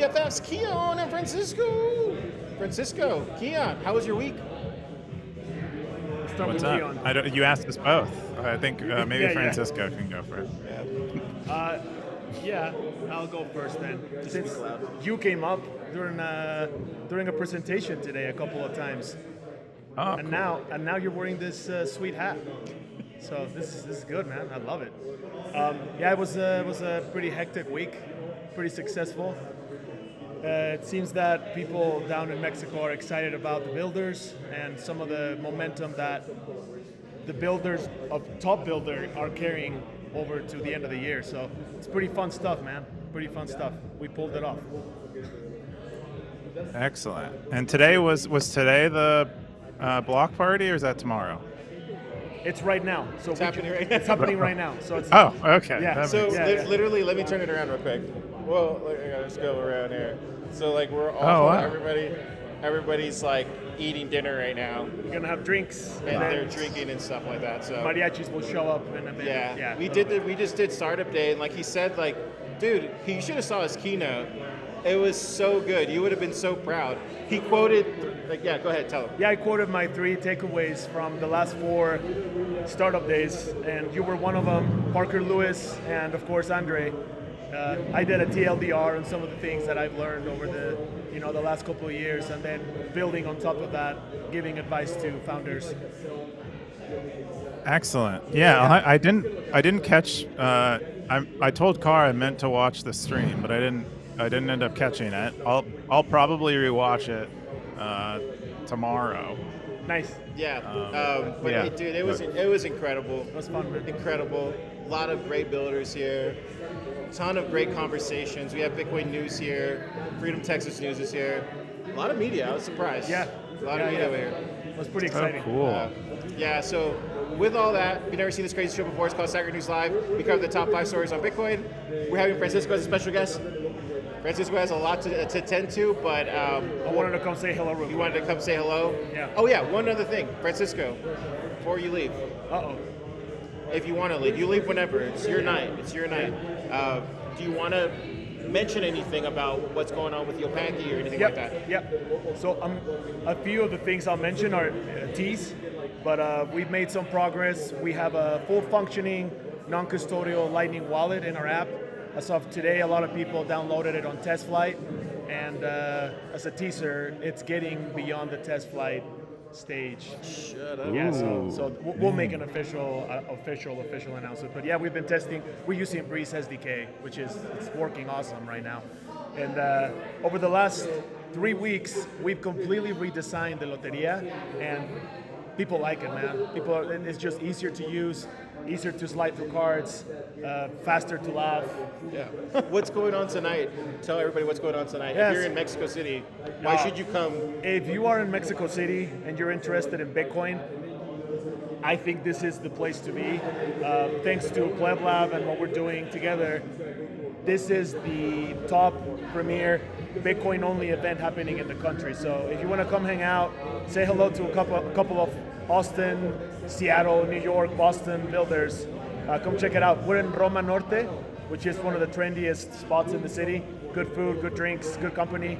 BFFs, Keyan and Francisco. Francisco, Keyan, how was your week? What's up? You asked us both. I think maybe Francisco can go first. Yeah, I'll go first then. Since you came up during a presentation today a couple of times, and cool. now you're wearing this sweet hat. So this is good, man. I love it. It was a pretty hectic week, pretty successful. It seems that people down in Mexico are excited about the builders and some of the momentum that the builders of Top Builder are carrying over to the end of the year. So it's pretty fun stuff, man. Pretty fun stuff. We pulled it off. Excellent. And today was today the block party, or is that tomorrow? It's right now. So it's happening right now. It's happening right now. So it's okay. Yeah. So literally, let me turn it around real quick. Well, let's go around here. So like we're all everybody's like eating dinner right now. We're gonna have drinks and they're drinking and stuff like that. So mariachis will show up in a minute. Yeah. We just did startup day, and like he said, like, dude, he should have saw his keynote. It was so good. You would have been so proud. He quoted, go ahead, tell him. Yeah, I quoted my 3 takeaways from the last 4 startup days, and you were one of them, Parker Lewis, and of course, Andre. I did a TLDR on some of the things that I've learned over the last couple of years, and then building on top of that, giving advice to founders. Excellent. Yeah. I didn't catch. I told Car I meant to watch the stream, but I didn't end up catching it. I'll probably rewatch it tomorrow. Nice. Yeah. Dude, it was incredible. It was fun, man. Incredible. A lot of great builders here. Ton of great conversations. We have Bitcoin News here. Freedom Texas News is here. A lot of media. I was surprised. Yeah. A lot of media over here. It was pretty exciting. Oh, cool. So with all that, if you've never seen this crazy show before, it's called Saturday News Live. We cover the top 5 stories on Bitcoin. We're having Francisco as a special guest. Francisco has a lot to tend to, but I wanted to come say hello real quick. You wanted to come say hello? Yeah. Oh yeah, one other thing. Francisco, before you leave. Uh-oh. If you want to leave, you leave whenever. It's your night. It's your night. Do you want to mention anything about what's going on with Yopanki or anything like that? Yep. So a few of the things I'll mention are teas, but we've made some progress. We have a full functioning non-custodial Lightning wallet in our app. As of today, a lot of people downloaded it on test flight, and as a teaser, it's getting beyond the test flight stage. Shut up. Yeah, so we'll make an official announcement. But yeah, we've been testing. We're using Breeze SDK, which it's working awesome right now. And over the last 3 weeks, we've completely redesigned the Loteria, and people like it, man. It's just easier to use, easier to slide through cards, faster to laugh. Yeah. What's going on tonight? Tell everybody what's going on tonight. Yes. If you're in Mexico City, why should you come? If you are in Mexico City and you're interested in Bitcoin, I think this is the place to be. Thanks to Pleb Lab and what we're doing together, this is the top premier Bitcoin-only event happening in the country. So if you want to come hang out, say hello to a couple of Austin, Seattle, New York, Boston builders, come check it out. We're in Roma Norte, which is one of the trendiest spots in the city. Good food, good drinks, good company.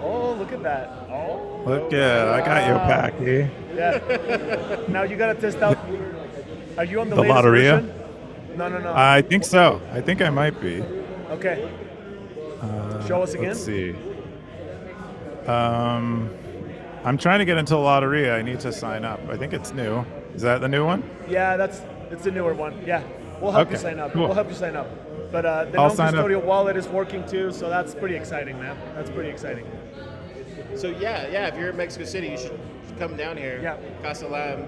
Oh, look at that. Oh. Look at I got your packy. Yeah. Now you got to test out. Are you on the latest Loteria? version? No. I think so. I think I might be. Okay. Show us again. Let's see. I'm trying to get into Loteria. I need to sign up. I think it's new. Is that the new one? Yeah, it's a newer one. Yeah, we'll help you sign up. Cool. We'll help you sign up. But the non-custodial wallet is working too, so that's pretty exciting, man. That's pretty exciting. So yeah, if you're in Mexico City, you should come down here, Casa Lab,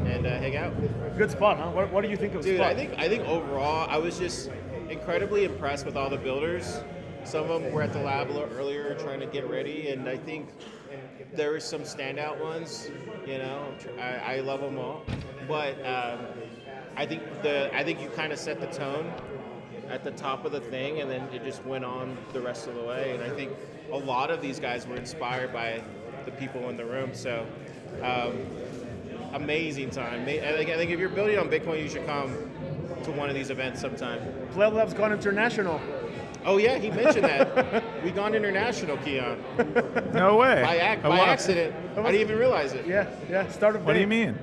and hang out. Good spot, huh? What do you think of the spot? I think overall, I was just incredibly impressed with all the builders. Some of them were at the lab a little earlier trying to get ready, and I think there were some standout ones. I love them all, but I think you kind of set the tone at the top of the thing, and then it just went on the rest of the way. And I think a lot of these guys were inspired by the people in the room. So amazing time. I think if you're building on Bitcoin, you should come to one of these events sometime. Pleb Lab's gone international. Oh yeah, he mentioned that. We gone international, Keyan. No way. By accident. I didn't even realize it. Yeah. Startup day. What do you mean?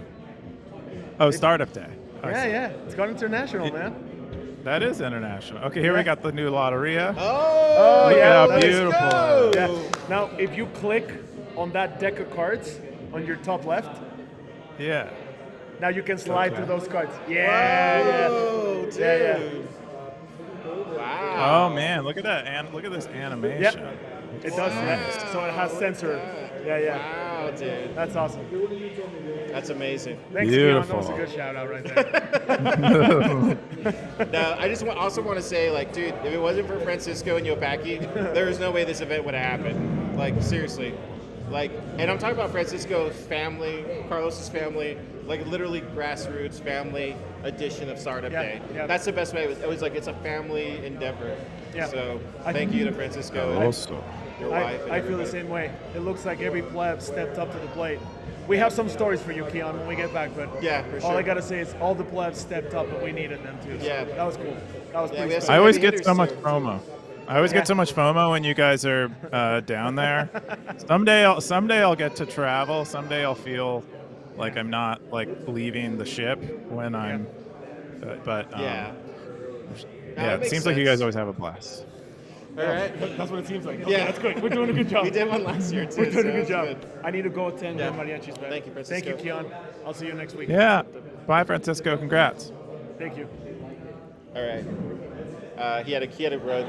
Oh, startup day. I see. Yeah. It's gone international, man. That is international. Okay, here we got the new Lotteria. Oh, Look yeah, at how let's beautiful. go. Yeah. Now, if you click on that deck of cards on your top left, Yeah. now you can slide Okay. through those cards. Yeah. Whoa, dude. Yeah. Wow. Oh man, look at that! And look at this animation. Yep. It does that. So it has sensor. Yeah. Wow, dude. That's awesome. That's amazing. Thanks, Keyan. That Beautiful. was a good shout out right there. Now, I just also want to say, like, dude, if it wasn't for Francisco and Yopaki, there's no way this event would have happened. Like, seriously. Like, and I'm talking about Francisco's family, Carlos's family, like literally grassroots family edition of Startup Day. Yeah. That's the best way. It was like it's a family endeavor. Yeah. So I thank think- you to Francisco, Also. your wife. and I feel the everybody. same way. It looks like every pleb stepped up to the plate. We have some stories for you, Keyan, when we get back, but Yeah, for all I sure. gotta say is all the plebs stepped up, and we needed them too. So Yeah. that was cool. That was Yeah, pretty we have special. I always heavy get hitters so much too. FOMO. I always get so much FOMO when you guys are down there. Someday I'll get to travel. Someday I'll feel like I'm not like leaving the ship when I'm. But Yeah. No, yeah, it it makes seems like you sense. guys always have a blast. All right. That's what it seems like. Okay, Yeah. that's good. We're doing a good job. We did one last year too. We're doing a so good that's job. good. I need to go attend Yeah. mariachis, man. Thank you, Thank you, Francisco. Keyan. I'll see you next week. Yeah. Bye, Francisco. Congrats. Thank you. All right. He had a run.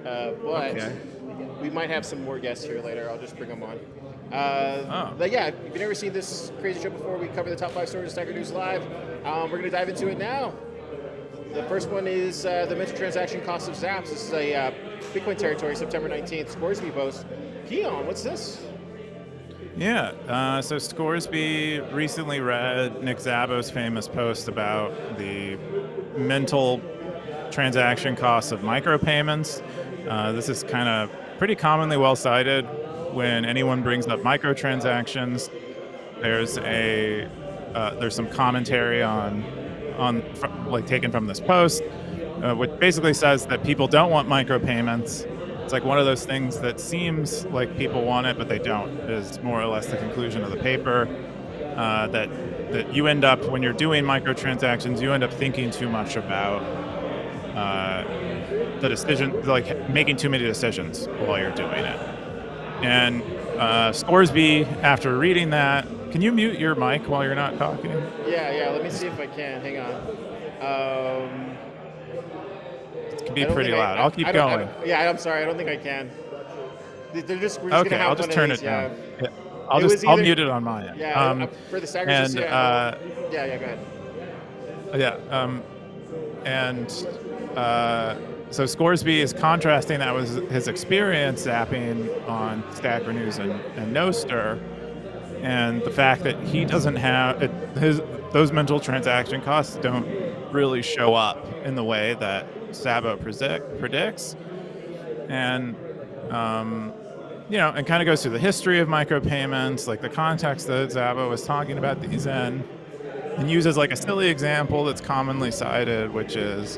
But Okay. we might have some more guests here later. I'll just bring them on. Oh. But yeah, if you've never seen this crazy show before, we cover the top 5 stories of Stacker News Live. We're going to dive into it now. The first one is the mental transaction cost of Zaps. This is a Bitcoin territory, September 19th, Scoresby post. Keyan, what's this? Yeah, so Scoresby recently read Nick Szabo's famous post about the mental transaction costs of micropayments. This is kind of pretty commonly well cited when anyone brings up microtransactions. There's some commentary like taken from this post, which basically says that people don't want micropayments. It's like one of those things that seems like people want it, but they don't, is more or less the conclusion of the paper. That you end up, when you're doing microtransactions, you end up thinking too much about the decision, like making too many decisions while you're doing it. And Scoresby, after reading that, can you mute your mic while you're not talking? Yeah, let me see if I can. Hang on. It can be I don't pretty think loud. I'll keep I don't- going. I'm sorry. I don't think I can. We're just Okay, gonna have I'll just one of turn these, it down. Yeah. Yeah. I'll It was I'll either- mute it on my end. Yeah, for the Stackers. and, just, yeah, go ahead. So Scoresby is contrasting that with his experience zapping on Stacker News and Nostr, and the fact that he doesn't have those mental transaction costs don't really show up in the way that Szabo predicts, and and kind of goes through the history of micropayments, like the context that Szabo was talking about these in, and uses like a silly example that's commonly cited, which is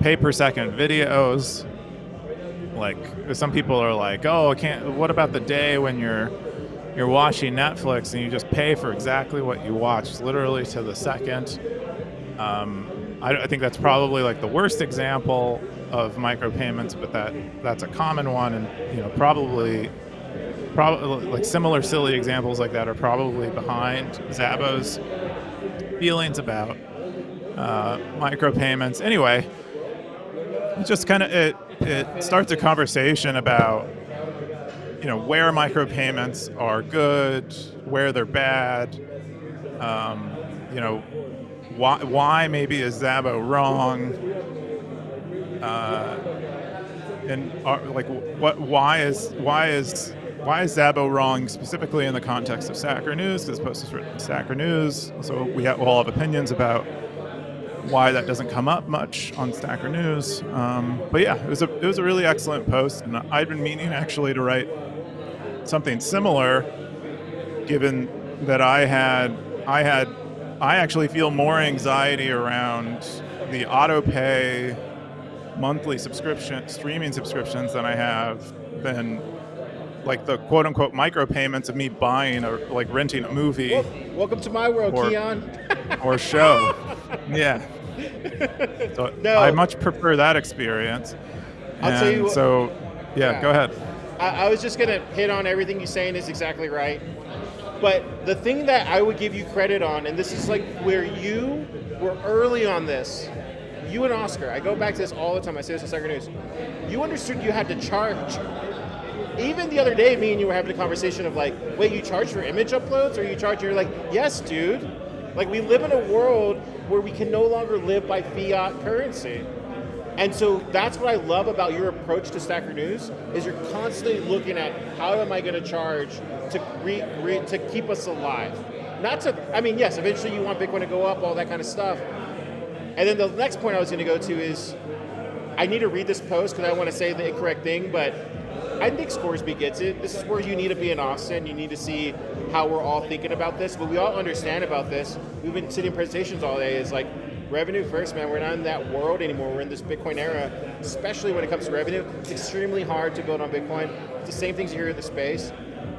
pay per second videos. Like some people are like, oh, what about the day when you're watching Netflix and you just pay for exactly what you watch, literally to the second. I think that's probably like the worst example of micropayments, but that's a common one, and probably like similar silly examples like that are probably behind Szabo's feelings about micropayments. Anyway, it just kind of it starts a conversation about where micropayments are good, where they're bad, why maybe is Szabo wrong, why is Szabo wrong specifically in the context of Stacker News, because post is written in Stacker News, so we'll all have opinions about why that doesn't come up much on Stacker News. But yeah, it was a really excellent post, and I'd been meaning actually to write something similar, given that I actually feel more anxiety around the auto pay monthly streaming subscriptions than I have than like the quote unquote micropayments of me buying or like renting a movie. Welcome to my world, Keyan. Or show. Yeah. So No. I much prefer that experience. I'll tell you what, so yeah, go ahead. I was just gonna hit on everything you're saying is exactly right. But the thing that I would give you credit on, and this is like where you were early on this, you and Oscar, I go back to this all the time, I say this on Soccer News, you understood you had to charge. Even the other day, me and you were having a conversation of like, wait, you charge for image uploads, or you charge, you're like, yes, dude. Like, we live in a world where we can no longer live by fiat currency. And so that's what I love about your approach to Stacker News, is you're constantly looking at how am I going to charge to keep us alive. Not to, I mean, yes, eventually you want Bitcoin to go up, all that kind of stuff. And then the next point I was going to go to is, I need to read this post because I want to say the incorrect thing, but I think Scoresby gets it. This is where you need to be in Austin. You need to see how we're all thinking about this, but we all understand about this. We've been sitting in presentations all day. It's like, revenue first, man. We're not in that world anymore. We're in this Bitcoin era, especially when it comes to revenue. It's extremely hard to build on Bitcoin. It's the same things you hear in the space.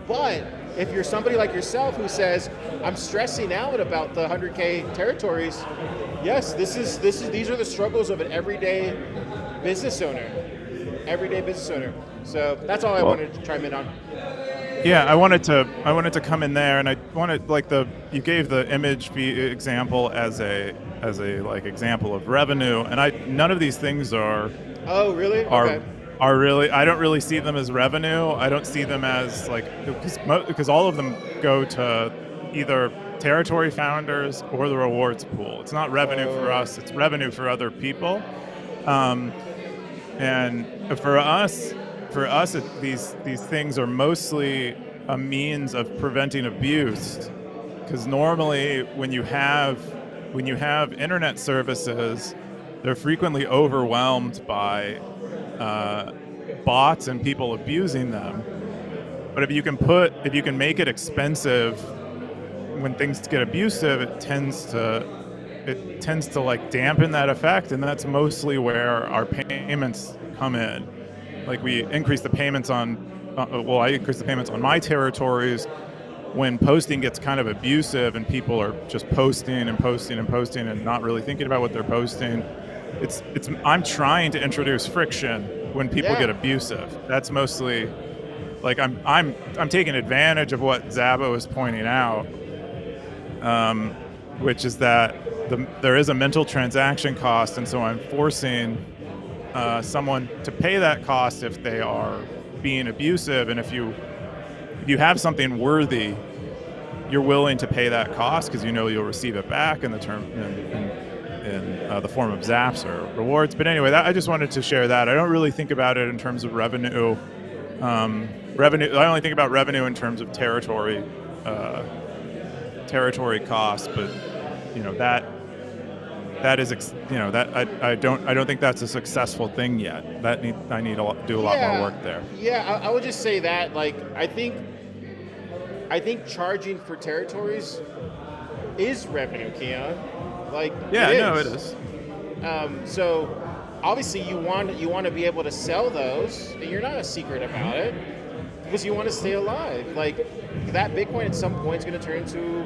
But if you're somebody like yourself who says, I'm stressing out about the 100K territories, yes, these are the struggles of an everyday business owner. Everyday business owner. So that's all I wanted to chime in on. Yeah, I wanted to come in there, and I wanted you gave the image fee example as a like example of revenue, and none of these things are. Oh, really? Okay. Are really, I don't really see them as revenue. I don't see them as like, because all of them go to either territory founders or the rewards pool. It's not revenue for us, it's revenue for other people. And for us, these things are mostly a means of preventing abuse. Because normally when you have internet services, they're frequently overwhelmed by bots and people abusing them. But if you can make it expensive when things get abusive, it tends to like dampen that effect, and that's mostly where our payments come in. Like we increase the payments on, I increase the payments on my territories when posting gets kind of abusive and people are just posting and not really thinking about what they're posting. I'm trying to introduce friction when people get abusive. That's mostly like I'm taking advantage of what Zabo is pointing out, which is that there is a mental transaction cost, and so I'm forcing someone to pay that cost if they are being abusive. And if you have something worthy, you're willing to pay that cost because you know you'll receive it back in the term in the form of Zaps or rewards. But anyway, I just wanted to share that. I don't really think about it in terms of revenue. I only think about revenue in terms of territory costs. But that is I don't think that's a successful thing yet. I need to do a lot more work there. Yeah, I would just say that I think charging for territories is revenue, Keyan. It is. So obviously you want to be able to sell those, and you're not a secret about it because you want to stay alive. Like that Bitcoin at some point is going to turn into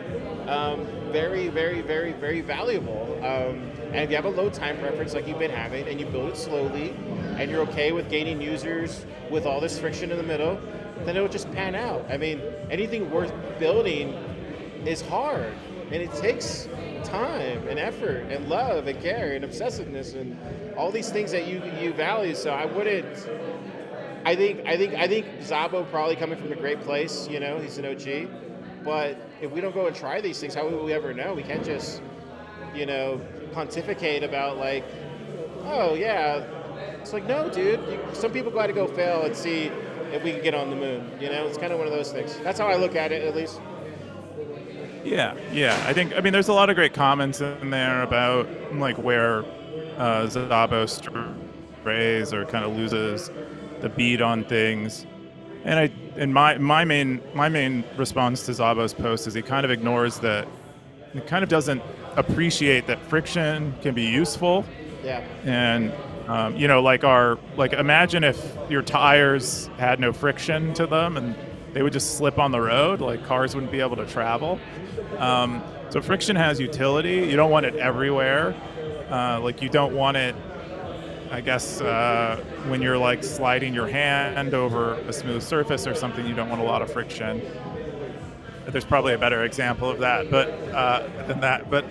very, very, very, very valuable. And if you have a low time preference like you've been having, and you build it slowly, and you're okay with gaining users with all this friction in the middle, then it'll just pan out. I mean, anything worth building is hard, and it takes time and effort and love and care and obsessiveness and all these things that you value. So I think Zabo probably coming from a great place, he's an OG. But if we don't go and try these things, how will we ever know? We can't just, pontificate about like, oh yeah. It's like, no, dude. Some people got to go fail and see if we can get on the moon. It's kind of one of those things. That's how I look at it, at least. Yeah. I mean, there's a lot of great comments in there about like where Zabo strays or kind of loses the beat on things. And my main response to Zabo's post is he kind of ignores that. He kind of doesn't appreciate that friction can be useful. Yeah. And Imagine if your tires had no friction to them and they would just slip on the road, like cars wouldn't be able to travel. So friction has utility. You don't want it everywhere. You don't want it, I guess, when you're like sliding your hand over a smooth surface or something, you don't want a lot of friction. There's probably a better example of that, but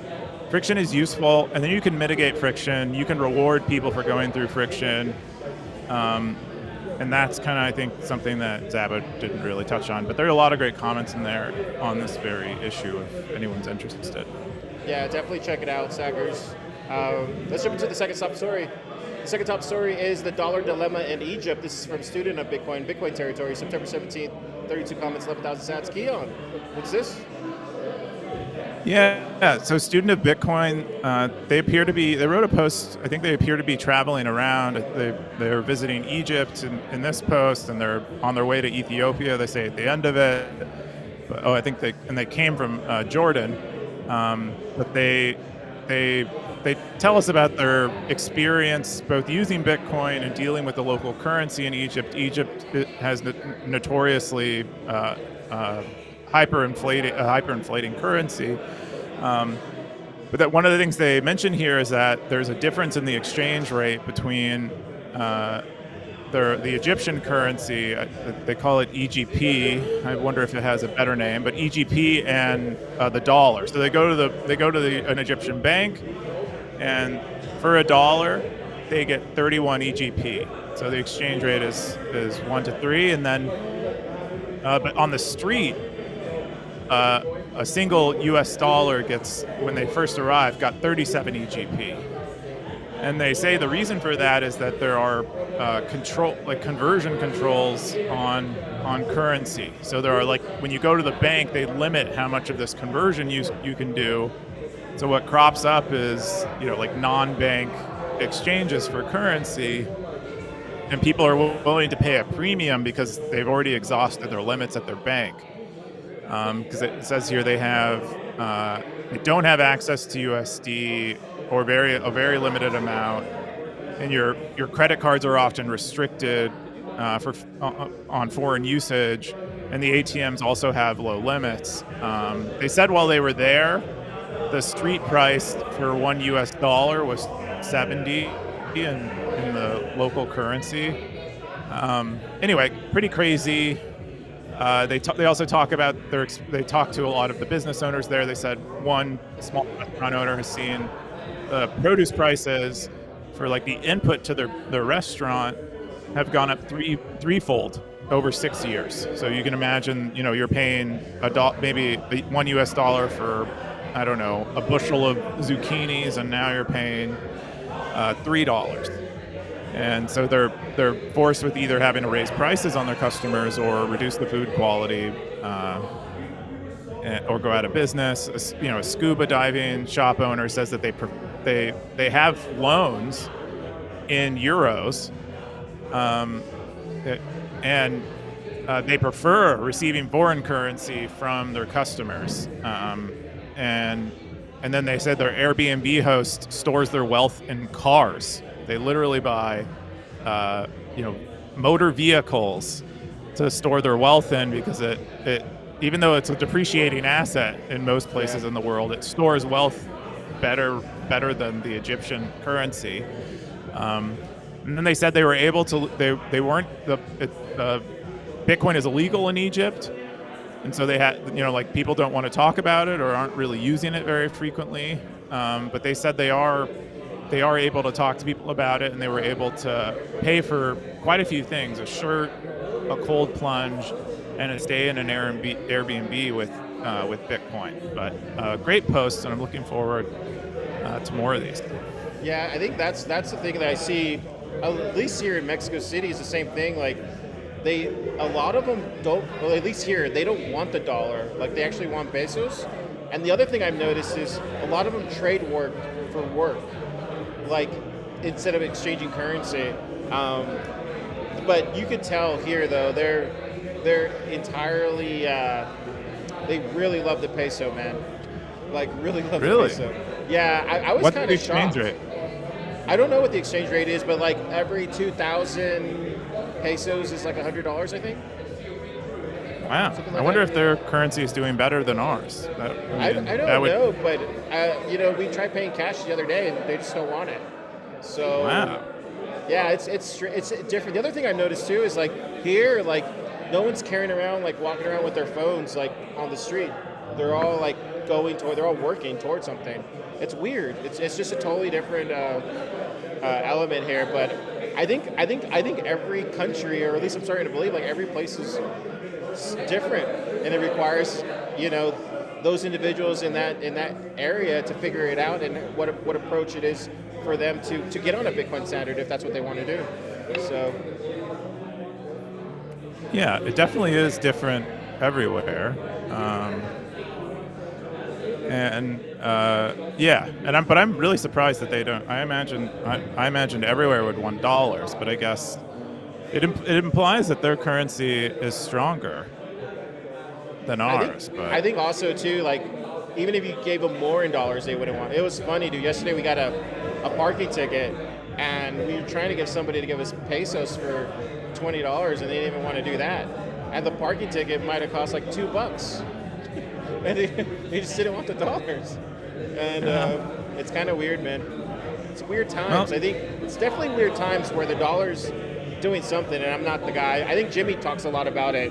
friction is useful, and then you can mitigate friction. You can reward people for going through friction. And that's kind of, I think, something that Zabo didn't really touch on. But there are a lot of great comments in there on this very issue if anyone's interested. Yeah, definitely check it out, Saggers. Let's jump into the second top story. The second top story is the dollar dilemma in Egypt. This is from Student of Bitcoin Territory, September 17th, 32 comments, 11,000 sats. Keyan, what's this? Yeah. So Student of Bitcoin, they wrote a post. I think they appear to be traveling around. They're visiting Egypt in this post, and they're on their way to Ethiopia. They say at the end of it. I think they came from Jordan, but they tell us about their experience both using Bitcoin and dealing with the local currency in Egypt. Egypt has notoriously hyperinflating currency. But that one of the things they mention here is that there's a difference in the exchange rate between the Egyptian currency. They call it EGP. I wonder if it has a better name, but EGP and the dollar. So they go to an Egyptian bank, and for $1, they get 31 EGP. So the exchange rate is 1 to 3, and then but on the street, a single U.S. dollar when they first arrive, got 37 EGP. And they say the reason for that is that there are conversion controls on currency. So there are, when you go to the bank, they limit how much of this conversion you can do. So what crops up is, non-bank exchanges for currency, and people are willing to pay a premium because they've already exhausted their limits at their bank. Because it says here they don't have access to USD or a very limited amount, and your credit cards are often restricted on foreign usage, and the ATMs also have low limits. They said while they were there, the street price for $1 US was 70 in the local currency. Anyway, pretty crazy. They also talk about they talk to a lot of the business owners there. They said one small restaurant owner has seen the produce prices for the input to their restaurant have gone up threefold over 6 years. So you can imagine, you're paying maybe $1 US for, I don't know, a bushel of zucchinis, and now you're paying $3. And so they're forced with either having to raise prices on their customers or reduce the food quality, or go out of business. A scuba diving shop owner says that they have loans in euros, and they prefer receiving foreign currency from their customers. And then they said their Airbnb host stores their wealth in cars. They literally buy, motor vehicles to store their wealth in, because it even though it's a depreciating asset in most places in the world, it stores wealth better than the Egyptian currency. And then they said they were able to. They weren't Bitcoin is illegal in Egypt, and so they had people don't want to talk about it or aren't really using it very frequently. But they said they are able to talk to people about it, and they were able to pay for quite a few things: a shirt, a cold plunge, and a stay in an Airbnb with Bitcoin. But great posts, and I'm looking forward to more of these. Yeah, I think that's the thing that I see, at least here in Mexico City, is the same thing. A lot of them don't, well, at least here, they don't want the dollar. They actually want pesos. And the other thing I've noticed is a lot of them trade work for work, instead of exchanging currency. But you could tell here, though, they're entirely, they really love the peso, man. Really love the peso. Yeah, I was kind of shocked. Rate? I don't know what the exchange rate is, but like every 2,000 pesos is like $100, I think. Wow. Something I like wonder that. if their currency is doing better than ours. I don't know, but we tried paying cash the other day, and they just don't want it. So Wow. yeah, it's different. The other thing I noticed too is like here, like no one's carrying around, like walking around with their phones like on the street. They're all like they're all working towards something. It's weird. It's just a totally different element here. But I think every country, or at least I'm starting to believe, like every place is different, and it requires those individuals in that area to figure it out, and what approach it is for them to get on a Bitcoin standard if that's what they want to do. So Yeah, it definitely is different everywhere. But I'm really surprised that they don't. I imagined everywhere would want dollars, but I guess it implies that their currency is stronger than ours. I think also too, like even if you gave them more in dollars, they wouldn't want. It was funny, dude. Yesterday we got a parking ticket, and we were trying to get somebody to give us pesos for $20, and they didn't even want to do that. And the parking ticket might have cost like $2. And they just didn't want the dollars. And it's kind of weird, man. It's weird times. Well, I think it's definitely weird times where the dollar's doing something, and I'm not the guy. I think Jimmy talks a lot about it.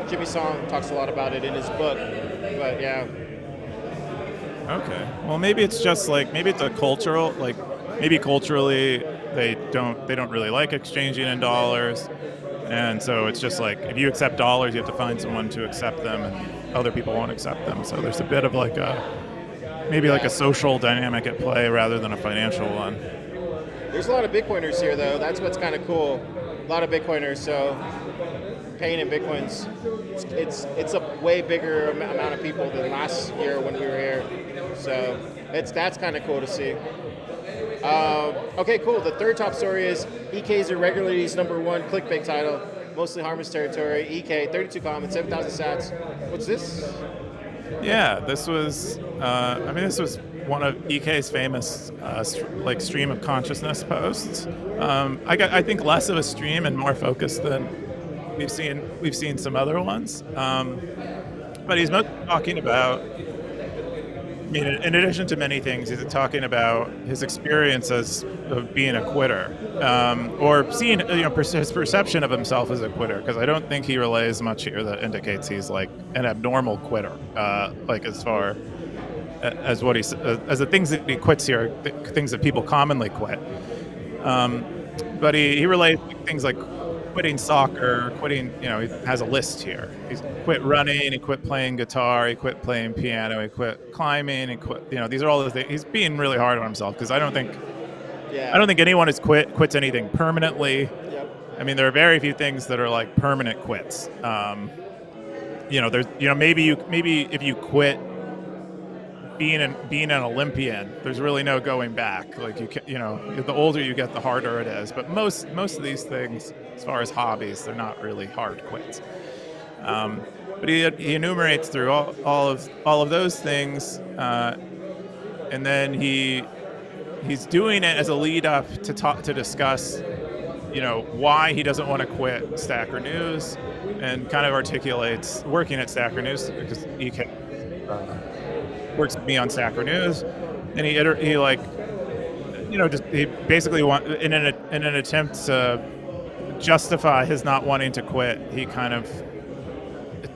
Jimmy Song talks a lot about it in his book. But yeah. Okay. Well, maybe it's just like, maybe it's a cultural, like maybe culturally they don't really like exchanging in dollars. And so it's just like, if you accept dollars, you have to find someone to accept them, and other people won't accept them. So there's a bit of like like a social dynamic at play rather than a financial one. There's a lot of Bitcoiners here, though. That's what's kind of cool. A lot of Bitcoiners, so paying in Bitcoins, it's a way bigger amount of people than last year when we were here. So that's kind of cool to see. Okay, cool. The third top story is EK's Irregularities #1 clickbait title, mostly harmless territory. EK 32 comments, 7,000 sats. What's this? Yeah, this was one of EK's famous stream of consciousness posts. I think less of a stream and more focused than we've seen some other ones. But he's mostly talking about, I mean, in addition to many things, he's talking about his experiences of being a quitter, or seeing, his perception of himself as a quitter. Because I don't think he relays much here that indicates he's like an abnormal quitter. Like as far as what as the things that he quits here, things that people commonly quit. But he relays things like quitting soccer, quitting, he has a list here. He's quit running, he quit playing guitar, he quit playing piano, he quit climbing, he quit, these are all the things. He's being really hard on himself, because I don't think anyone has quits anything permanently. Yep. I mean, there are very few things that are like permanent quits. Maybe if you quit being an Olympian, there's really no going back. Like the older you get, the harder it is. But most of these things, as far as hobbies, they're not really hard quits. But he enumerates through all of those things, and then he's doing it as a lead up to discuss, why he doesn't want to quit Stacker News, and kind of articulates working at Stacker News, because EK works with me on Stacker News, and he basically in an attempt to justify his not wanting to quit, he kind of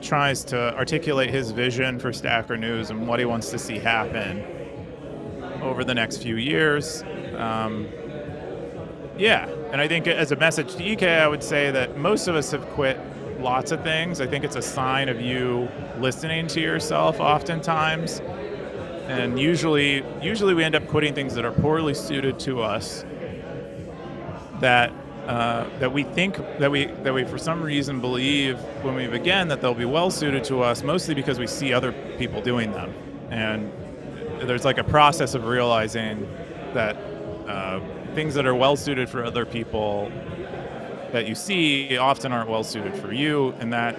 tries to articulate his vision for Stacker News and what he wants to see happen over the next few years. And I think as a message to EK, I would say that most of us have quit lots of things. I think it's a sign of you listening to yourself oftentimes. And usually we end up quitting things that are poorly suited to us, that we think that we for some reason believe when we begin that they'll be well suited to us, mostly because we see other people doing them. And there's like a process of realizing that things that are well suited for other people that you see often aren't well suited for you, and that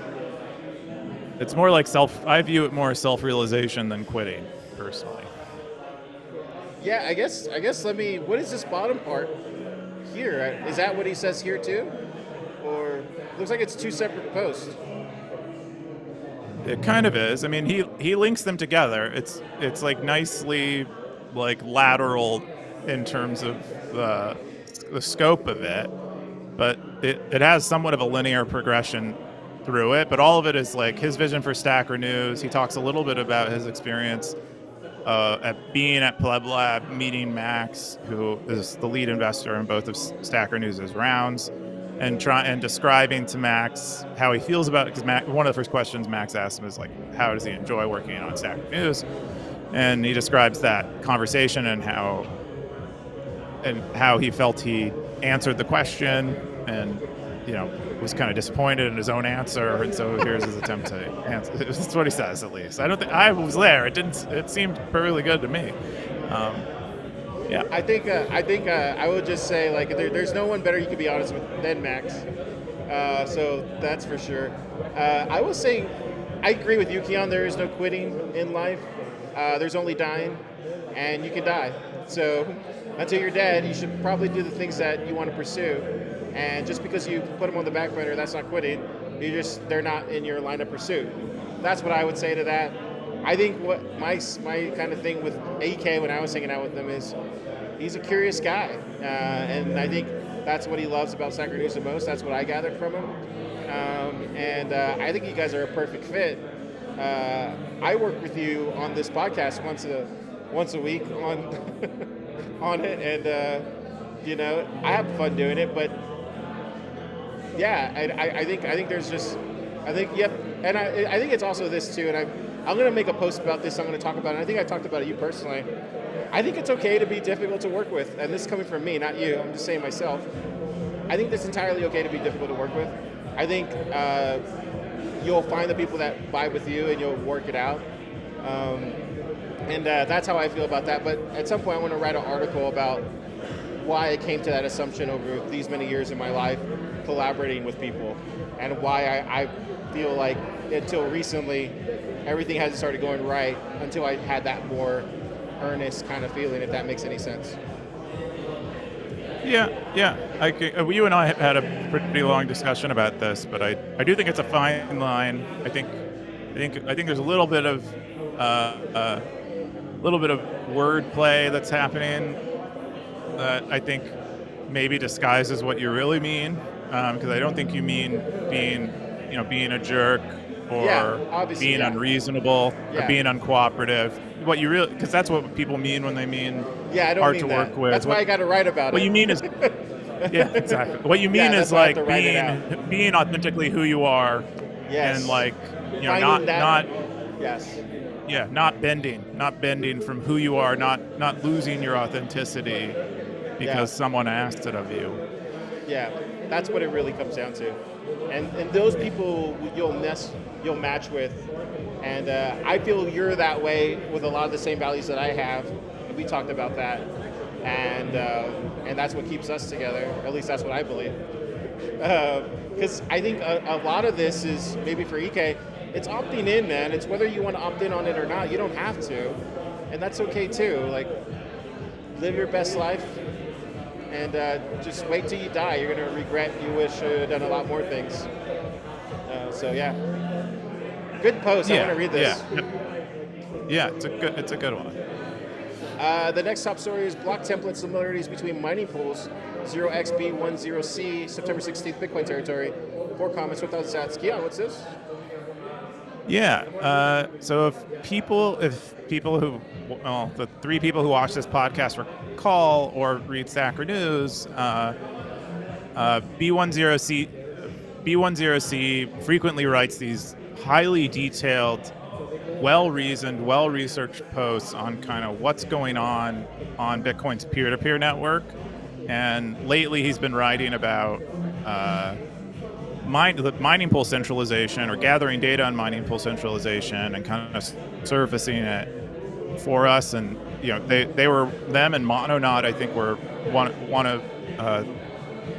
it's more like I view it more as self-realization than quitting, personally. Yeah, I guess what is this bottom part here? Is that what he says here too? Or looks like it's two separate posts. It kind of is. I mean, he links them together. It's like nicely like lateral in terms of the scope of it, but it has somewhat of a linear progression through it. But all of it is like his vision for Stacker News. He talks a little bit about his experience at being at Pleb Lab, meeting Max, who is the lead investor in both of Stacker News' rounds, and describing to Max how he feels about it. Because one of the first questions Max asked him is like, how does he enjoy working on Stacker News? And he describes that conversation and how he felt he answered the question, and was kind of disappointed in his own answer, and so here's his attempt to answer. That's what he says, at least. I don't think I was there. It seemed perfectly good to me. Yeah. I think I would just say like there's no one better you could be honest with than Max. So that's for sure. I will say I agree with you, Keyan. There is no quitting in life. There's only dying, and you can die. So until you're dead, you should probably do the things that you want to pursue. And just because you put them on the back burner, that's not quitting. They're not in your line of pursuit. That's what I would say to that. I think what my kind of thing with AK when I was hanging out with him is he's a curious guy, and I think that's what he loves about Stacker News the most. That's what I gathered from him, and I think you guys are a perfect fit. I work with you on this podcast once a week on it, and I have fun doing it, but. Yeah, I think there's just, yep, and I think it's also this too, and I'm going to make a post about this, I'm going to talk about it, and I think I talked about it you personally. I think it's okay to be difficult to work with, and this is coming from me, not you, I'm just saying myself. I think it's entirely okay to be difficult to work with. I think you'll find the people that vibe with you, and you'll work it out, and that's how I feel about that, but at some point I want to write an article about why I came to that assumption over these many years in my life collaborating with people, and why I feel like until recently everything hasn't started going right until I had that more earnest kind of feeling, if that makes any sense. Yeah. You and I have had a pretty long discussion about this, but I do think it's a fine line. I think there's a little bit of wordplay that's happening that I think maybe disguises what you really mean, because I don't think you mean being a jerk or being unreasonable or being uncooperative. What you really, because that's what people mean when they mean I don't hard mean to that. work with. That's why I got to write about it. What you mean is, yeah, exactly. What you mean is like being authentically who you are, and like not bending from who you are, not losing your authenticity because someone asked it of you. Yeah, that's what it really comes down to, and those people you'll match with, and I feel you're that way with a lot of the same values that I have. We talked about that, and that's what keeps us together. At least that's what I believe. Because I think a lot of this is maybe for EK. It's opting in, man. It's whether you want to opt in on it or not. You don't have to, and that's okay too. Like, live your best life, and just wait till you die. You're gonna regret. You wish you had done a lot more things. So yeah, good post. I want to read this. Yeah, it's a good one. The next top story is block template similarities between mining pools. 0xB10C, September 16th, Bitcoin territory. 4 comments, 1,000 sats. Keyan, what's this? Yeah. So if people who, the 3 people who watch this podcast recall or read Stacker News, B10C frequently writes these highly detailed, well-reasoned, well-researched posts on kind of what's going on Bitcoin's peer-to-peer network. And lately he's been writing about mining pool centralization, or gathering data on mining pool centralization and kind of surfacing it for us. And them and Mononaut, I think, were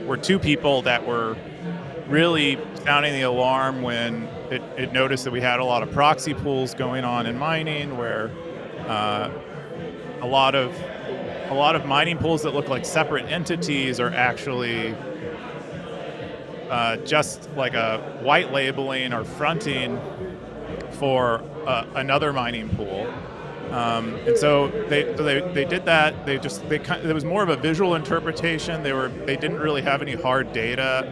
were 2 people that were really sounding the alarm when it noticed that we had a lot of proxy pools going on in mining, where a lot of a lot of mining pools that look like separate entities are actually just like a white labeling or fronting for another mining pool. And so they did that. It was more of a visual interpretation. They didn't really have any hard data.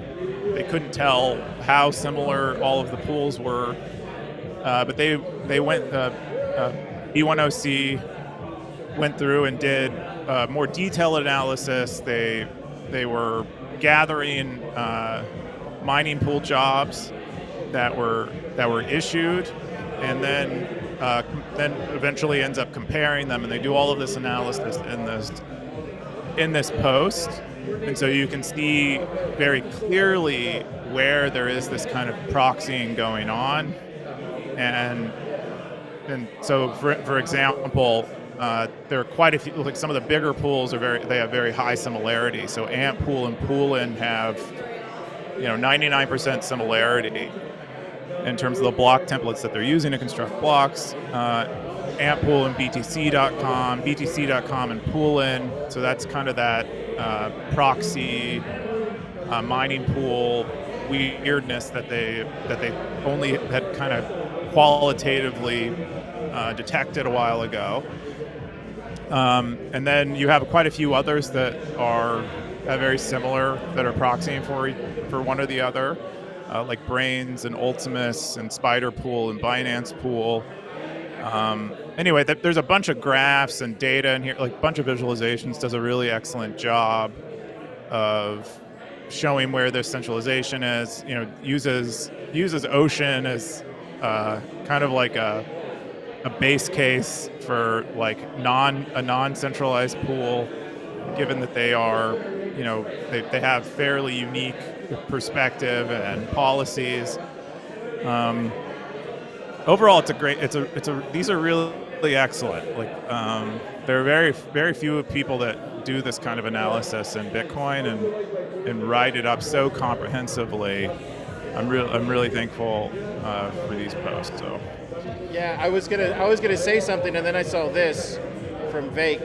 They couldn't tell how similar all of the pools were. But they went B10C went through and did more detailed analysis. They were gathering mining pool jobs that were issued, and then eventually ends up comparing them, and they do all of this analysis in this post. And so you can see very clearly where there is this kind of proxying going on. And so for example, there are quite a few, like some of the bigger pools they have very high similarity. So Ant Pool and Poolin have 99% similarity in terms of the block templates that they're using to construct blocks. Antpool and BTC.com and Poolin. So that's kind of that proxy mining pool weirdness that they only had kind of qualitatively detected a while ago. And then you have quite a few others that are very similar, that are proxying for one or the other, like Brains and Ultimus and Spider Pool and Binance Pool. Anyway, there's a bunch of graphs and data in here, like a bunch of visualizations. Does a really excellent job of showing where this centralization is. Uses Ocean as kind of like a base case for like a non-centralized pool, given that they are, they have fairly unique perspective and policies. Overall, these are really excellent. Like, there are very, very few people that do this kind of analysis in Bitcoin and write it up so comprehensively. I'm really thankful for these posts. So. Yeah, I was gonna say something, and then I saw this from Vake.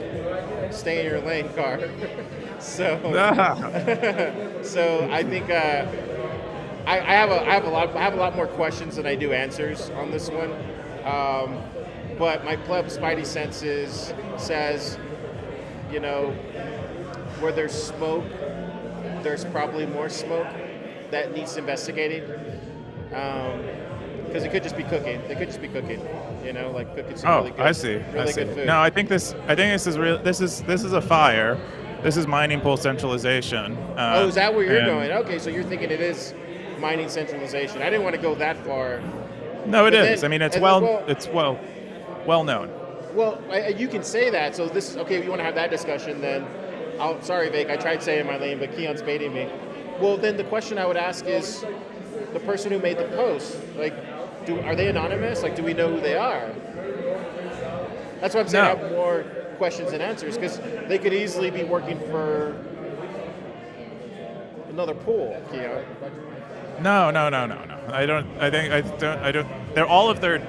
Stay in your lane, Car. So I think I have a lot more questions than I do answers on this one. But my pleb Spidey senses says, where there's smoke, there's probably more smoke that needs investigating. Because it could just be cooking. They could just be cooking, like cooking some really good, I see. really good food. No, I think this is real. This is a fire. This is mining pool centralization. Is that where you're going? Okay, so you're thinking it is mining centralization. I didn't want to go that far. No, it is. It's well known. Well, you can say that. So this is okay. If you want to have that discussion, then sorry, Vake. I tried saying my name, but Keyan's baiting me. Well, then the question I would ask is, the person who made the post, like, are they anonymous? Like, do we know who they are? That's why I'm saying I have more questions than answers, because they could easily be working for another pool, No. I don't. They're all of their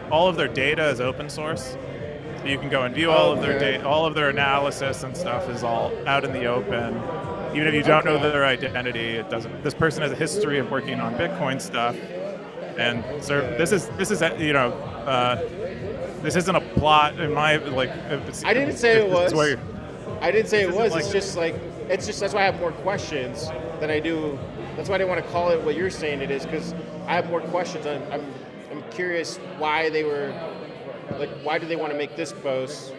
data is open source. So you can go and view all of their data, all of their analysis and stuff is all out in the open. Even if you don't know their identity, it doesn't. This person has a history of working on Bitcoin stuff, and so this isn't a plot in my like. I didn't say it was. I didn't say it was. Like, it's just that's why I have more questions than I do. That's why I didn't want to call it what you're saying it is, because I have more questions. I'm curious why they were like, why do they want to make this post?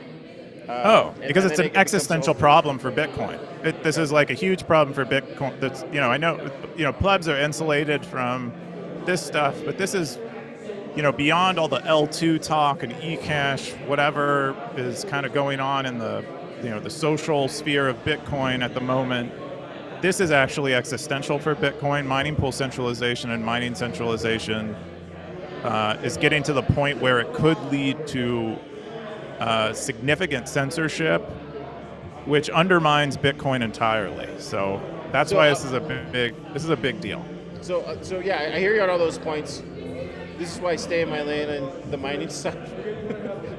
Because it's an existential problem for Bitcoin. This is like a huge problem for Bitcoin. That's I know plebs are insulated from this stuff, but this is beyond all the L2 talk and eCash, whatever is kind of going on in the the social sphere of Bitcoin at the moment. This is actually existential for Bitcoin. Mining pool centralization and mining centralization is getting to the point where it could lead to significant censorship, which undermines Bitcoin entirely. So that's why this is a big deal. So yeah, I hear you on all those points. This is why I stay in my lane and the mining stuff.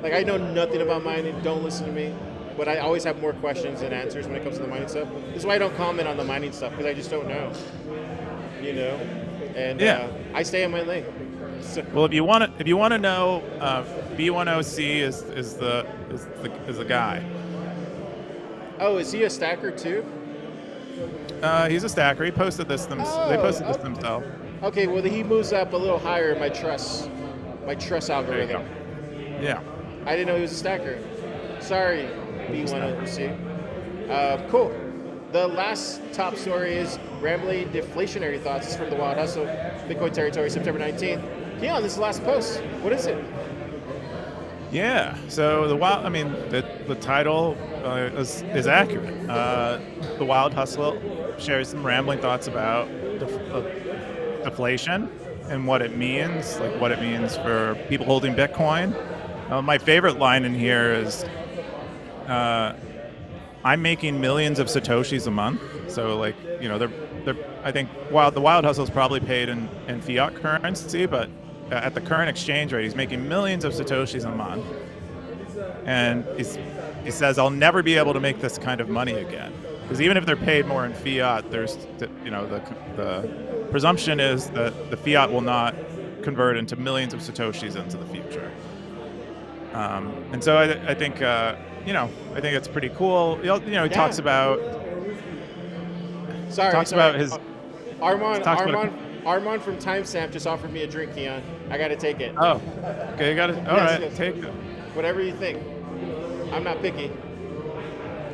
Like, I know nothing about mining. Don't listen to me. but I always have more questions than answers when it comes to the mining stuff. This is why I don't comment on the mining stuff, because I just don't know. And I stay in my lane. So. Well, if you want to know, B1OC is the guy. Oh, is he a stacker too? He's a stacker. He posted this They posted this themselves. Okay, well he moves up a little higher in my trust algorithm. Yeah. I didn't know he was a stacker. Sorry, B1OC. Cool. The last top story is rambling deflationary thoughts. This is from the Wild Hustle, Bitcoin Territory, September 19th. Keyan, this is the last post. What is it? Yeah. So the title is accurate. The Wild Hustle shares some rambling thoughts about deflation and what it means, like what it means for people holding Bitcoin. My favorite line in here is, I'm making millions of Satoshis a month. So I think the Wild Hustle is probably paid in fiat currency, but at the current exchange rate, he's making millions of Satoshis a month. And he says, I'll never be able to make this kind of money again. Because even if they're paid more in fiat, there's, the presumption is that the fiat will not convert into millions of Satoshis into the future. And so I think, I think it's pretty cool. He talks about. His. Armand from Timestamp just offered me a drink, Keyan. I got to take it. Oh, okay, you got it. All right, yes. Take it. Whatever you think. I'm not picky.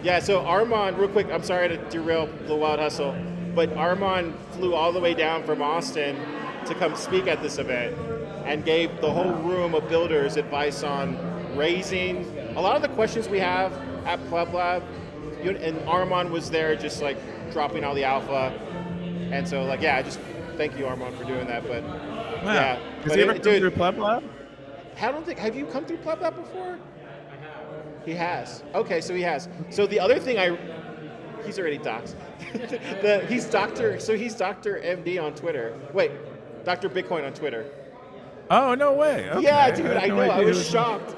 Yeah, so Armand, real quick, I'm sorry to derail the Wild Hustle, but Armand flew all the way down from Austin to come speak at this event and gave the whole room of builders advice on raising. A lot of the questions we have at Pleb Lab, and Armand was there just like dropping all the alpha. And so I just thank you, Armand, for doing that. But yeah. Has he ever come through Pleb Lab? Have you come through Pleb Lab before? He has. Okay, so he has. So the other thing he's already doxed. He's Dr. MD on Twitter. Wait, Dr. Bitcoin on Twitter. Oh, no way. Okay. Yeah, dude, I know. I was shocked.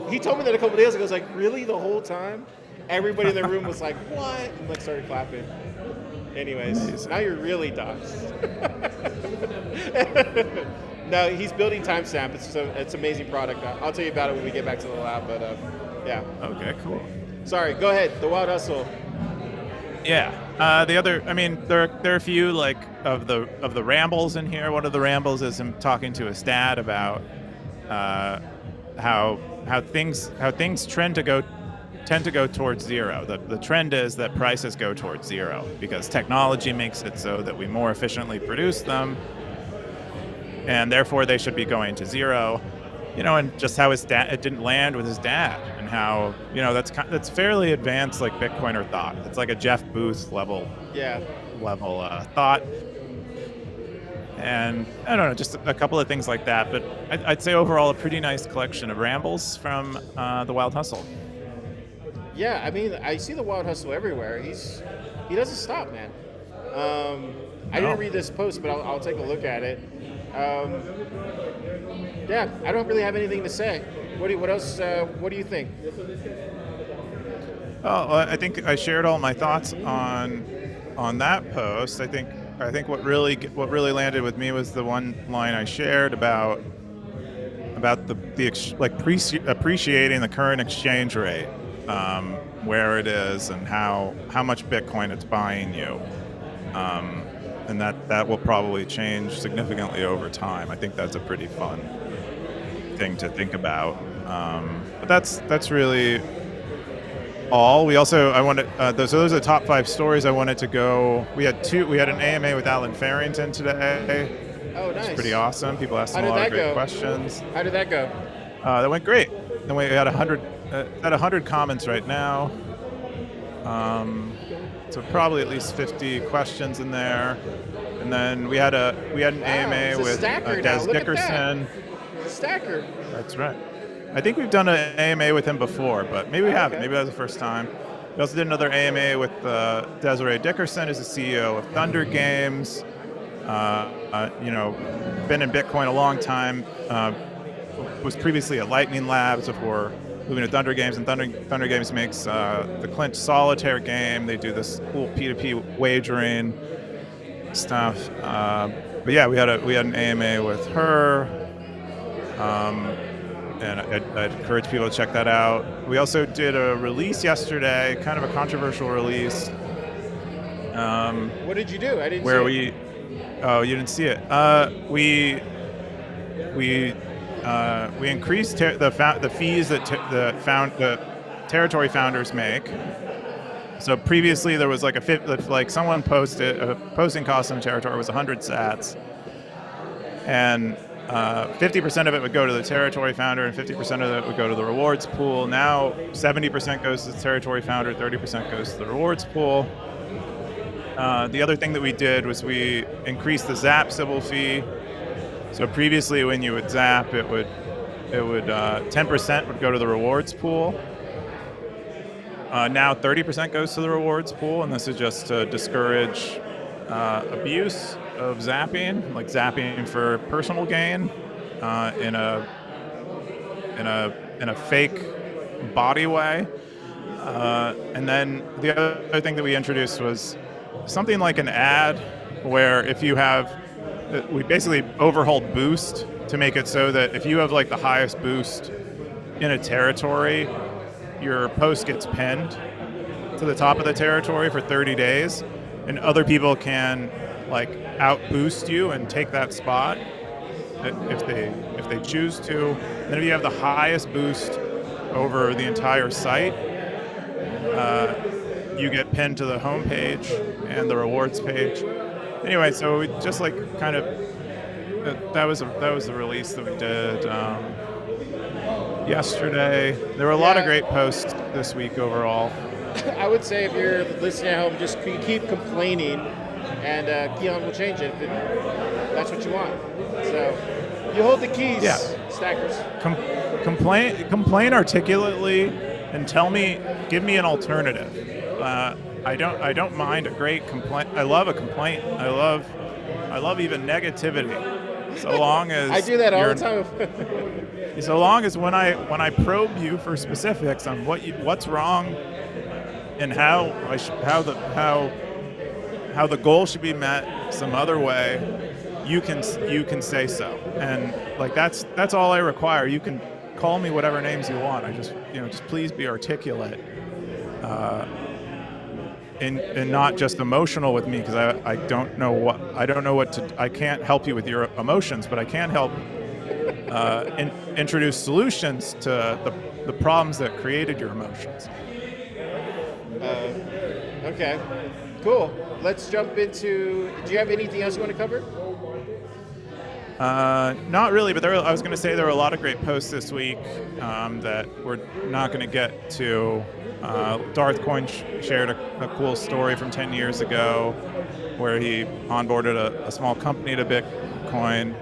He told me that a couple days ago. I was like, really, the whole time? Everybody in the room was like, what? And started clapping. Anyways, amazing. Now you're really doxed. No, he's building Timestamp. It's an amazing product. I'll tell you about it when we get back to the lab, but yeah. Okay, cool. Sorry, go ahead. The Wild Hustle. Yeah. There are a few of the rambles in here. One of the rambles is him talking to his dad about how things tend to go towards zero. The trend is that prices go towards zero because technology makes it so that we more efficiently produce them, and therefore they should be going to zero. And just how it didn't land with his dad, and how that's fairly advanced Bitcoiner thought. It's like a Jeff Booth level thought. And I don't know, just a couple of things like that. But I'd say overall a pretty nice collection of rambles from the Wild Hustle. Yeah, I mean, I see the Wild Hustle everywhere. He doesn't stop, man. I didn't read this post, but I'll take a look at it. Yeah, I don't really have anything to say. What else? What do you think? Oh, I think I shared all my thoughts on that post. I think what really landed with me was the one line I shared about appreciating the current exchange rate, where it is and how much Bitcoin it's buying you. And that will probably change significantly over time. I think that's a pretty fun thing to think about. But that's really all. We also those are the top 5 stories I wanted to go. We had an AMA with Alan Farrington today. Oh, nice. It's pretty awesome. People asked him a lot of great questions. How did that go? That went great. Then we had 100 comments right now. So probably at least 50 questions in there. And then we had an AMA with Des Dickerson. Stacker. That's right. I think we've done an AMA with him before, but maybe we haven't. Maybe that was the first time. We also did another AMA with Desiree Dickerson, who's the CEO of Thunder Games. Been in Bitcoin a long time. Was previously at Lightning Labs before moving to Thunder Games, and Thunder Games makes the Clinch Solitaire game. They do this cool P2P wagering stuff. But yeah, we had an AMA with her, and I'd encourage people to check that out. We also did a release yesterday, kind of a controversial release. What did you do? I didn't. Where see it. Oh, you didn't see it. We increased the fees that the territory founders make. So previously there was like someone posted a posting cost in a territory was 100 sats, and 50% of it would go to the territory founder and 50% of it would go to the rewards pool. Now 70% goes to the territory founder, 30% goes to the rewards pool. The other thing that we did was we increased the Zaps sybil fee. So previously, when you would Zap, it would 10% would go to the rewards pool. Now 30% goes to the rewards pool, and this is just to discourage abuse of zapping, like zapping for personal gain in a fake body way. And then the other thing that we introduced was something like an ad, where if you have, we basically overhauled boost to make it so that if you have like the highest boost in a territory, your post gets pinned to the top of the territory for 30 days, and other people can like out boost you and take that spot if they choose to. Then if you have the highest boost over the entire site, you get pinned to the home page and the rewards page. Anyway, so we just like kind of that was the release that we did yesterday. There were a lot of great posts this week overall. I would say if you're listening at home, just keep complaining, and Keyan will change it. That's what you want. So you hold the keys, stackers. Complain articulately, and give me an alternative. I don't mind a great complaint. I love a complaint. I love even negativity, so long as I do that all the time. So long as when I probe you for specifics on what's wrong and how the goal should be met some other way, you can say so. And like that's all I require. You can call me whatever names you want. I just please be articulate. And not just emotional with me, because I don't know what to. I can't help you with your emotions, but I can help introduce solutions to the problems that created your emotions. Okay, cool. Let's jump into. Do you have anything else you want to cover? Not really, but I was going to say there were a lot of great posts this week that we're not going to get to. Darth Coin shared a cool story from 10 years ago where he onboarded a small company to Bitcoin.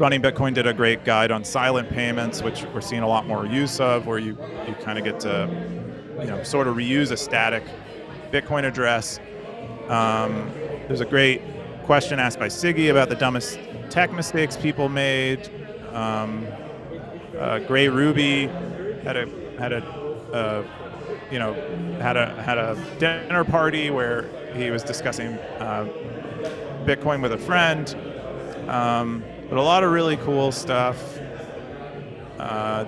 Running Bitcoin did a great guide on silent payments, which we're seeing a lot more use of, where you kind of get to sort of reuse a static Bitcoin address. There's a great question asked by Siggy about the dumbest tech mistakes people made. Gray Ruby had a dinner party where he was discussing Bitcoin with a friend. But a lot of really cool stuff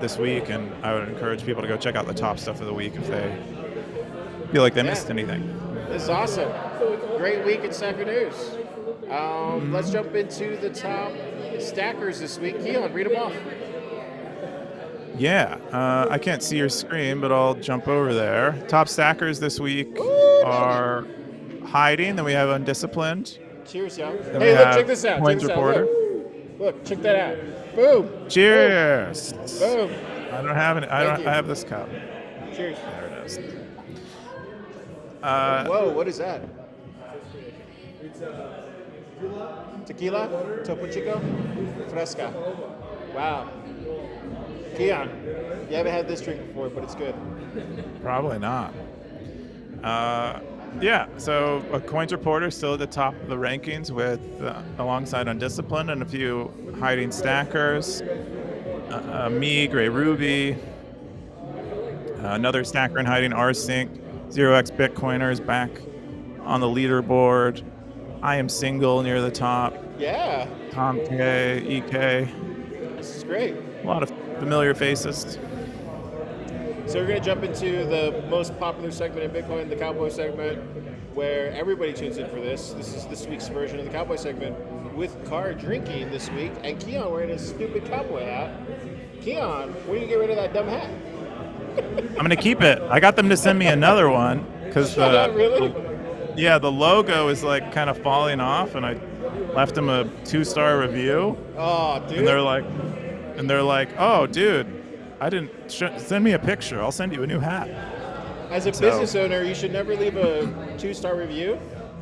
this week, and I would encourage people to go check out the top stuff of the week if they feel like they missed anything. This is awesome. Great week in Stacker News. Let's jump into the top stackers this week. Keyan, read them off. Yeah, I can't see your screen, but I'll jump over there. Top stackers this week are Hiding, then we have Undisciplined. Cheers, y'all. Then Hey, look, check this out. Coins Reporter. Look, check that out. Boom. Cheers. Boom. I don't have any. I have this cup. Cheers. There it is. Whoa, what is that? Tequila? Topo Chico? Fresca. Wow. Keyan, you haven't had this drink before, but it's good. Probably not. Yeah, so Coins Reporter still at the top of the rankings with alongside Undisciplined and a few hiding stackers. Me, Gray Ruby, Another stacker in hiding, rsync, 0x Bitcoiner is back on the leaderboard. I am single near the top. Yeah. Tom K, EK. This is great. A lot of familiar faces. So we're going to jump into the most popular segment in Bitcoin, the Cowboy segment, where everybody tunes in for this. This is this week's version of the Cowboy segment with Car drinking this week, and Keyan wearing his stupid cowboy hat. Keyan, when do you get rid of that dumb hat? I'm going to keep it. I got them to send me another one because Really? the logo is like kind of falling off, and I left them a 2-star review. Oh, dude. And they're like, oh, dude, I didn't send me a picture. I'll send you a new hat. As a business owner, you should never leave a 2-star review.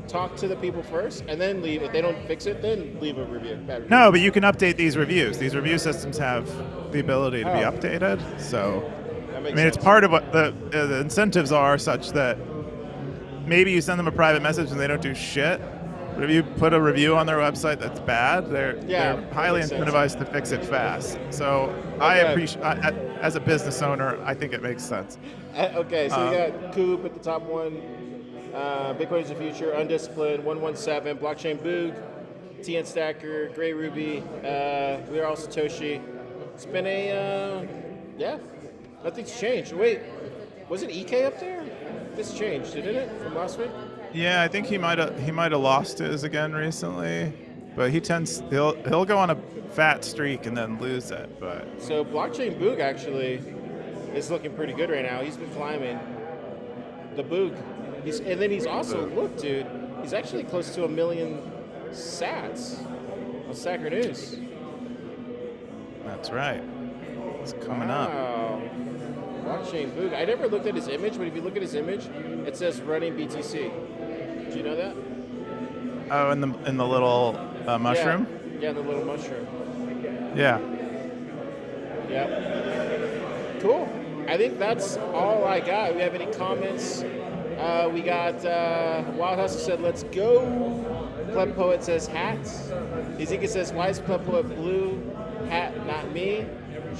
Talk to the people first, and then leave. If they don't fix it, then leave a review. Bad review. No, but you can update these reviews. These review systems have the ability to be updated. So, That makes it's sense. part of what the incentives are, such that maybe you send them a private message and they don't do shit. But if you put a review on their website that's bad, they're highly makes sense. incentivized to fix it fast. So I appreciate, as a business owner, I think it makes sense. Okay, so we got Coop at the top one. Bitcoin is the future, Undisciplined, 117, Blockchain Boog, TN Stacker, Gray Ruby. We are all Satoshi. It's been nothing's changed. Wait, wasn't EK up there? This changed, didn't it, from last week? Yeah, I think he might have lost his again recently, but he'll go on a fat streak and then lose it. But So Blockchain Boog actually is looking pretty good right now. He's been climbing. The Boog. And then he's also, look, dude, he's actually close to 1 million sats on Stacker News. that's right. It's coming up. Wow. Blockchain Boog. I never looked at his image, but if you look at his image, it says running BTC. Do you know that? Oh, in the little mushroom. Yeah, the little mushroom. Yeah. Yep. Cool. I think that's all I got. We have any comments? We got Wild Hustle said, let's go. Pleb Poet says hats. Ezekiel says, why is Pleb Poet blue hat, not me?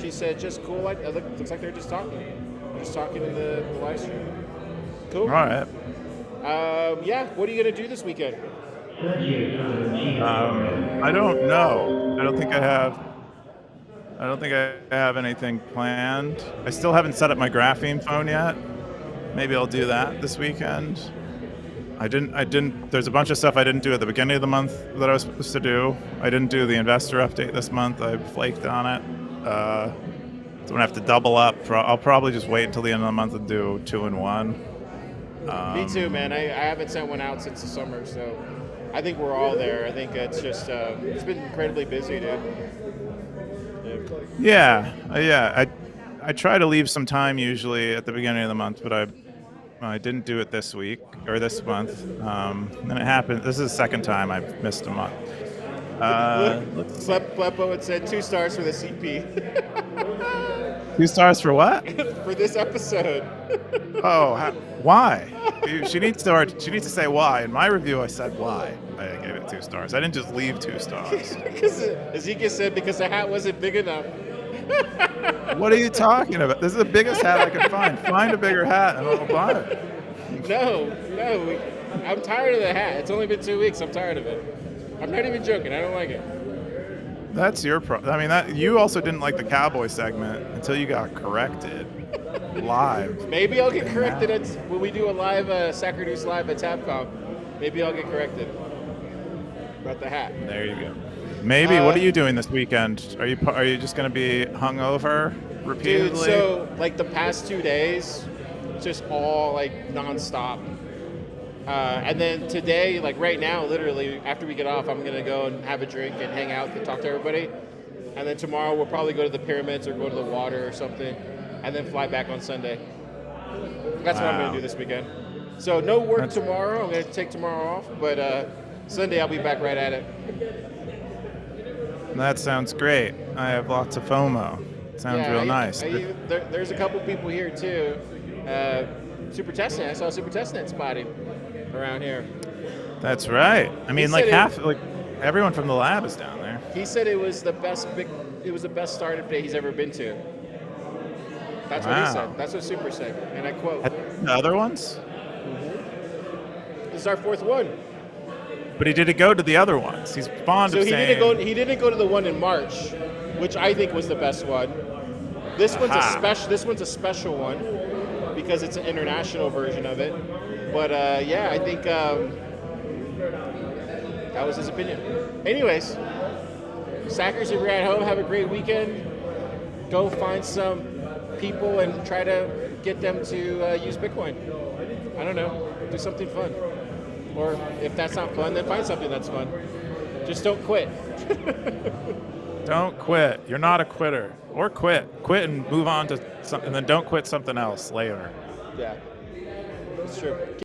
She said, just cool. Looks like they're just talking. Just talking in the live stream. Cool. All right. What are you going to do this weekend? I don't know. I don't think I have anything planned. I still haven't set up my graphene phone yet. Maybe I'll do that this weekend. I didn't. There's a bunch of stuff I didn't do at the beginning of the month that I was supposed to do. I didn't do the investor update this month. I flaked on it. So I'm gonna have to double up. I'll probably just wait until the end of the month and do 2-in-1. Me too, man. I haven't sent one out since the summer, so I think we're all there. I think it's just it's been incredibly busy, dude. Yeah. I try to leave some time usually at the beginning of the month, but I didn't do it this week or this month. And it happened. This is the second time I've missed a month. Plepo had said 2 stars for the CP 2 stars for what? for this episode. Oh, why? She needs to say why. In my review, I said why. I gave it 2 stars. I didn't just leave 2 stars. Because Ezekiel said because the hat wasn't big enough. What are you talking about? This is the biggest hat I can find. Find a bigger hat and I'll buy it. No. I'm tired of the hat. It's only been 2 weeks. I'm tired of it. I'm not even joking. I don't like it. That's your problem. I mean, you also didn't like the cowboy segment until you got corrected live. Maybe I'll get corrected when we do a live Stacker News live at TabCon. Maybe I'll get corrected about the hat. There you go. Maybe. What are you doing this weekend? Are you just going to be hungover repeatedly? Dude, so like the past 2 days, just all like nonstop. And then today, like right now, literally after we get off, I'm gonna go and have a drink and hang out and talk to everybody. And then tomorrow we'll probably go to the pyramids or go to the water or something, and then fly back on Sunday. That's what I'm gonna do this weekend. So no work tomorrow. I'm gonna take tomorrow off, but Sunday I'll be back right at it. That sounds great. I have lots of FOMO. Sounds real nice. There's a couple people here too. Super Testnet. I saw Super Testnet spotted around here. That's right. I mean, like everyone from the lab is down there. He said it was the best startup day he's ever been to. That's what he Wow. said. That's what Super said. And I quote, The other ones? this is our fourth one. But he didn't go to the other ones. He's fond So of he saying. didn't go to the one in March, which I think was the best one. This one's a special one because it's an international version of it. But yeah, I think that was his opinion. Anyways, Sackers, if you're at home, have a great weekend. Go find some people and try to get them to use Bitcoin. I don't know, do something fun. Or if that's not fun, then find something that's fun. Just don't quit. Don't quit. You're not a quitter. Or quit. Quit and move on to something, and then don't quit something else later. Yeah, it's true.